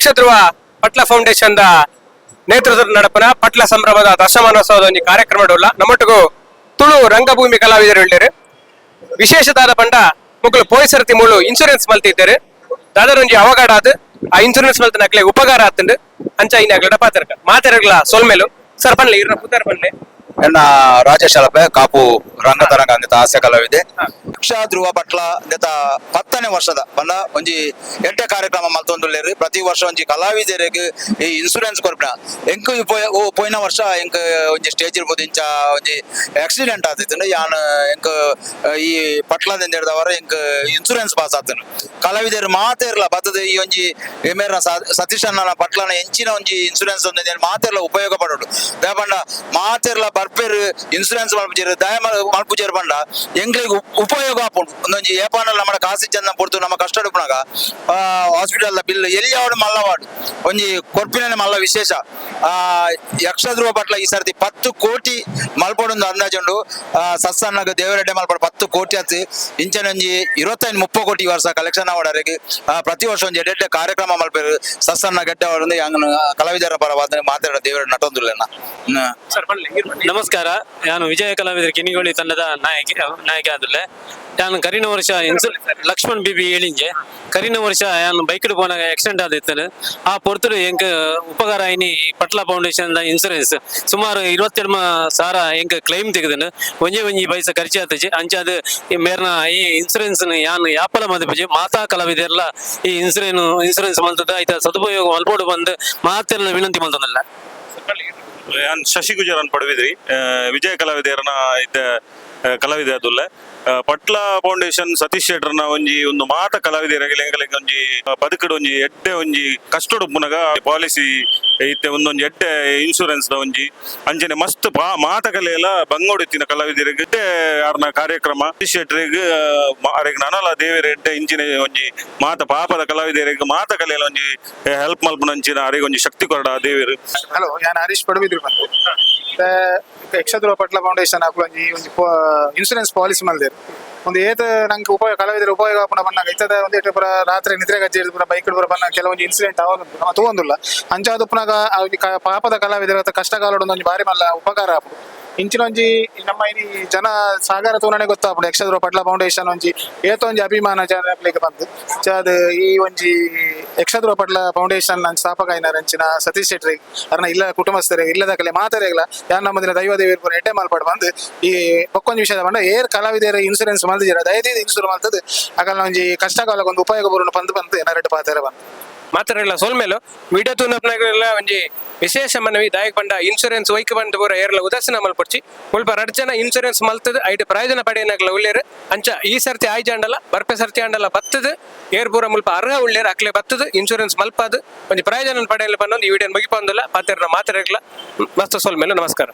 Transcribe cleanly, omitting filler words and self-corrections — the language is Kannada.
ಯಕ್ಷಧ್ರುವ ಪಟ್ಲ ಫೌಂಡೇಶನ್ ನೇತೃತ್ವದ ನಡಪನ ಪಟ್ಲ ಸಂಭ್ರಮದ ದಶಮಾನೋತ್ಸವದ ಒಂದು ಕಾರ್ಯಕ್ರಮ ನಮ್ಮೊಟ್ಟಿಗೂ ತುಳು ರಂಗಭೂಮಿ ಕಲಾವಿದರು ಹೇಳಿದ್ದಾರೆ. ವಿಶೇಷದಾದ ಪಂಡ ಮಕ್ಕಳು ಪೊಲೀಸರತಿ ಮೂಳು ಇನ್ಶೂರೆನ್ಸ್ ಮಲ್ತಿದ್ದಾರೆ. ದಾದರೊಂಜಿ ಅವಘಡ ಆದ್ ಆ ಇನ್ಶೂರೆನ್ಸ್ ಮಲ್ತ ನಕ್ಲೆ ಉಪಕಾರ ಆತಂಡು ಅಂಚ ಇನ್ನ ಪಾತ್ರಕ ಮಾತಾಡಗಳ ಸೊಲ್ಮೇಲು ಸರ್ ಪನ್ಲೆ ಇರ್ನ ಪುತ್ತಾರ ಪನ್ಲೆ ಎನ್ನ ರಾಜೇಶ್ ಅಲಪೆ ಕಾಪು ರಂಗತರಂಗ ಅಂದಿತ ಹಾಸ್ಯ ಕಲಾವಿದೆ ಯಕ್ಷಧ್ರುವ ಪಟ್ಲ ಅಂದಿತ 10ನೇ ವರ್ಷದ ಬಂದ ಒಂಜಿ ಎಡ್ಡೆ ಕಾರ್ಯಕ್ರಮ ಮಲ್ತೊಂದುಲ್ಲೇರು. ಪ್ರತಿ ವರ್ಷ ಒಂಜಿ ಕಲಾವಿದರಿಗೆ ಈ ಇನ್ಸೂರೆನ್ಸ್ ಕೊರ್ಪಿನ ಎಂಕ್ ಪೋಯಿನ ವರ್ಷ ಎಂಕ್ ಒಂಜಿ ಸ್ಟೇಜ್ ಇರ್ಬೋದು ಇಂಚ ಒಂಜಿ ಆಕ್ಸಿಡೆಂಟ್ ಆದಿತ್ತು ಯಾನ್ ಎಂಕ್ ಈ ಪಟ್ಲದಿಂದ ಹಿಡ್ದವರ ಎಂಕ್ ಇನ್ಸೂರೆನ್ಸ್ ಪಾಸ್ ಆತನು ಕಲಾವಿದರು ಮಾತೇರ್ಲ ಬತ್ತದ ಈ ಒಂಜಿ ಎಮೇರ ಸತೀಶ್ ಅಣ್ಣನ ಪಟ್ಲನ ಎಂಚಿನ ಒಂಜಿ ಇನ್ಸೂರೆನ್ಸ್ ಒಂದು ಮಾತೇರ್ಲ ಉಪಯೋಗ ಪಡೋಡು ದಯಪಂಡ ಮಾತೇರ್ಲ ಬರ್ಪೇರು ಇನ್ಸೂರೆನ್ಸ್ ಮಲ್ಪುಜೇರು ದಯ ಮಲ್ಪುಜೇರು ಪಂಡ ಎಂಗ್ಲಿಗೆ ಉಪಯೋಗ ಆಪುಂಡು ಒಂದೊಂಜಿ ಏಪಾನಲ್ ನಮ್ಮ ಕಾಸಿ ಚಂದ ಪೊರ್ತು ನಮ್ಮ ಕಷ್ಟ ಉಪ್ಪುನಾಗ ಹಾಸ್ಪಿಟಲ್ ಬಿಲ್ ಎಲ್ಲಿ ಯಾವಡು ಮಲ್ಲವಾಡು ಒಂಜಿ ಕೊರ್ಪಿನ ಮಲ್ಲ ವಿಶೇಷ ಯಕ್ಷಧ್ರುವ ಪಟ್ಲ ಈ ಸರ್ತಿ 10 ಕೋಟಿ ಮಲ್ಪೊಂದು ಅಂದಾಜುಂಡು ಸಸ್ಸನ್ನಗ ದೇವರೆಡ್ಡೆ ಮಲ್ಪಡ 10 ಕೋಟಿ ಆತು ಇಂಚನೆ ಒಂಜಿ 25-30 ಕೋಟಿ ವರ್ಷ ಕಲೆಕ್ಷನ್ ಆವಡರೆಗೆ ಪ್ರತಿ ವರ್ಷ ಒಂಜಿ ಎಡ್ಡೆ ಕಾರ್ಯಕ್ರಮ ಮಲ್ಪೇರು ಸಸ್ಸನ್ನ ಗೆಡ್ಡೆ ಅವರಿಂದ ಹಂಗ ಕಲಾವಿದರ ಪರ ಮಾತಾಡೋ ದೇವರ ನಟೊಂದುಲ್ಲೆನ. ನಮಸ್ಕಾರ, ನಾನು ವಿಜಯ ಕಲಾವಿದರ ಕಿನಿಗೋಳಿ ತಂಡದ ನಾಯಕ ಆದಲೆ ನಾನು ಕರಿನ ವರ್ಷ ಲಕ್ಷ್ಮಣ್ ಬಿಬಿ ಹೇಳಿಂಜೆ ಕರಿನ ವರ್ಷ ನಾನು ಬೈಕ್ ಪೋನಾಗ ಆಕ್ಸಿಡೆಂಟ್ ಆದಿತ್ತು ಆ ಪೊರ್ತುಡು ಎಂಕ್ ಉಪಕಾರ ಐನಿ ಪಟ್ಲ ಫೌಂಡೇಶನ್ ಇನ್ಸೂರೆನ್ಸ್ ಸುಮಾರು 22,000 ಎಂಕ್ ಕ್ಲೈಮ್ ತೆಗೆದನು ಒಂಜಿ ಪೈಸಾ ಖರ್ಚು ಆತಜಿ ಅಂಚಾದ ಮೇರ್ನ ಈ ಇನ್ಸೂರೆನ್ಸ್ ಯಾನ್ ಯಾಪಲ ಮದಿಪಜಿ ಮಾತಾ ಕಲಾವಿದರೆಲ್ಲ ಈ ಇನ್ಸೂರೆನ್ಸ್ ಮಲ್ತದ ಐತ ಸದುಪಯೋಗ ಮಲ್ಪೋಡು ಬಂದು ಮಾತೆಲ್ಲ ವಿನಂತಿ ಮಲ್ತದಲ್ಲ. ನಾನು ಶಶಿ ಗುಜರಾನ್ ಪಡವಿದ್ರಿ ವಿಜಯ ಕಲಾವಿದರನ ಇದ್ದ ಕಲಾವಿದ ಅದುಲ್ಲ ಪಟ್ಲ ಫೌಂಡೇಶನ್ ಸತೀಶ್ ಶೆಟ್ಟರ್ನ ಒಂದು ಮಾತ ಕಲಾವಿದರಿಗೆ ಒಂಜಿ ಬದುಕಡು ಒಂಜಿ ಎಡ್ಡೆ ಒಂಜಿ ಕಷ್ಟಡು ಪುನಗ ಪಾಲಿಸಿ ಇತ್ತೆ ಒಂದೊಂದು ಎಡ್ಡೆ ಇನ್ಶೂರೆನ್ಸ್ ದ ಒಂಜಿ ಅಂಚನೆ ಮಸ್ತ್ ಮಾತ ಕಲೆಯಲ್ಲ ಬಂಗೋಡಿತ್ತಿನ ಕಲಾವಿದರಿಗೆ ಯಾರನ ಕಾರ್ಯಕ್ರಮ ಸತೀಶ್ ಶೆಟ್ಟರಿಗೆ ಅರೆಗ್ ನನಲ ದೇವರ ಎಡ್ಡೆ ಇಂಚಿನ ಒಂಜಿ ಮಾತ ಪಾಪದ ಕಲಾವಿದರಿಗೆ ಮಾತ ಕಲೆಯಲ್ಲ ಒಂಜಿ ಹೆಲ್ಪ್ ಮಲ್ಪನಂಚಿನ ಅರೆಗೆ ಒಂಜಿ ಶಕ್ತಿ ಕೊರಡ ದೇವರು. ಹಲೋ, ನಾನು ಹರೀಶ್ ಪಡುಬಿದ್ರು ಬಂದು ಯಕ್ಷಧ್ರುವ ಪಟ್ಲ ಫೌಂಡೇಶನ್ ಒಂಜಿ ಇನ್ಸೂರೆನ್ಸ್ ಪಾಲಿಸಿ ಮಲ್ದೇರು ಒಂದು ಏತ ನಂಗೆ ಉಪಯೋಗ ಕಲಾವಿದರ ಉಪಯೋಗ ಪುನಃ ಬಂದಾಗ ಇತ್ತದ ಒಂದು ಪುರ ರಾತ್ರಿ ನಿದ್ರೆ ಗಜ್ಜೆ ಪುರ ಬೈಕ್ ಪುರ ಬಂದಾಗ ಕೆಲವೊಂದು ಇನ್ಸಿಡೆಂಟ್ ಆವಾಗ ತಗೊಂಡಿಲ್ಲ ಅಂಚಾದು ಪುನಃ ಪಾಪದ ಕಲಾವಿದರ ಕಷ್ಟ ಕಾಲೋಡು ಒಂದು ಬಾರಿ ಮಲ್ಲ ಉಪಕಾರ ಆಪುಡು ಇಂಚಿನೊಂಜಿ ನಮ್ಮ ಇನಿ ಜನ ಸಾಗರ ತೋರಣೆ ಗೊತ್ತಾಪುಡು ಯಕ್ಷಧ್ರುವ ಪಟ್ಲ ಫೌಂಡೇಶನ್ ಒಂಜಿ ಏತೊಂಜಿ ಅಭಿಮಾನ ಜನಕ್ಕೆ ಬಂದು ಅದು ಈ ಒಂಜಿ ಯಕ್ಷಧ್ರುವ ಪಟ್ಲ ಫೌಂಡೇಶನ್ ಸ್ಥಾಪಕ ಐನಾರ ಅಂಚಿನ ಸತೀಶ್ ಶೆಟ್ಟಿ ಅರ್ನ ಇಲ್ಲ ಕುಟುಂಬಸ್ಥರಿಗೆ ಇಲ್ಲದ ಕಲೆ ಮಾತಾರೆಗಳ ಯಾರು ನಮ್ಮ ದಿನ ದೈವ ದೇವಿರ ಪುರ ಎಡ್ಡೆ ಮಾಲ್ಪಾಡು ಬಂದು ಈ ಒಕ್ಕೊಂದು ವಿಷಯದ ಬಂದ ಏರ್ ಕಲಾವಿದರ ಇನ್ಸೂರೆನ್ಸ್ ಮಲ್ದಿದ್ದೀರ ದಯದಿಂದ ಇನ್ಸೂರ್ ಮಲ್ತದ್ದು ಆಗಲ್ಲ ಒಂಜಿ ಕಷ್ಟ ಕಾಲಕ್ಕೆ ಒಂದು ಉಪಯೋಗ ಬರೋಣ ಬಂದು ಏನಾರೆಡ್ಡು ಪಾತಾರೆ ಬಂದು ಮಾತಾಡಲ್ಲ ಸೋಲ್ಮೇಲು ವಿಡಿಯೋ ತೂನಪ್ನಾಗೆಲ್ಲ ಒಂಜಿ ವಿಶೇಷ ಮನವಿ ದಾಯಕ ಬಂಡ ಇನ್ಶೂರೆನ್ಸ್ ವೈಕ್ ಬಂದು ಪೂರ ಏರ್ಲ ಉದಾಸೀನ ಮಲ್ಪಡ್ಚಿ ಮುಲ್ಪ 2 ಜನ ಇನ್ಶೂರೆನ್ಸ್ ಮಲ್ತದ ಐಟ್ ಪ್ರಯೋಜನ ಪಡೆಯನಾಗಲ ಉಳ್ಳೇರು ಅಂಚ ಈ ಸರ್ತಿ ಆಯ್ಜ ಅಂಡಲ್ಲ ಬರ್ಪೆ ಸರ್ತಿ ಅಂಡಲ್ಲ ಬತ್ತದ ಏರ್ ಪೂರ ಮುಲ್ಪ ಅರ್ಹ ಉಳ್ಳೇರು ಅಕ್ಲೆ ಬತ್ತದ ಇನ್ಶೂರೆನ್ಸ್ ಮಲ್ಪದು ಒಂಜಿ ಪ್ರಯೋಜನ ಪಡೆಯಲು ಬಂದೊಂದು ಈ ವಿಡಿಯೋ ಮುಗಿಪೊಂದಲ್ಲ ಪಾತೆರ್ನ ಮಾತಾಡಲ್ಲ ಮಸ್ತ್ ಸೋಲ್ಮೇಲು ನಮಸ್ಕಾರ.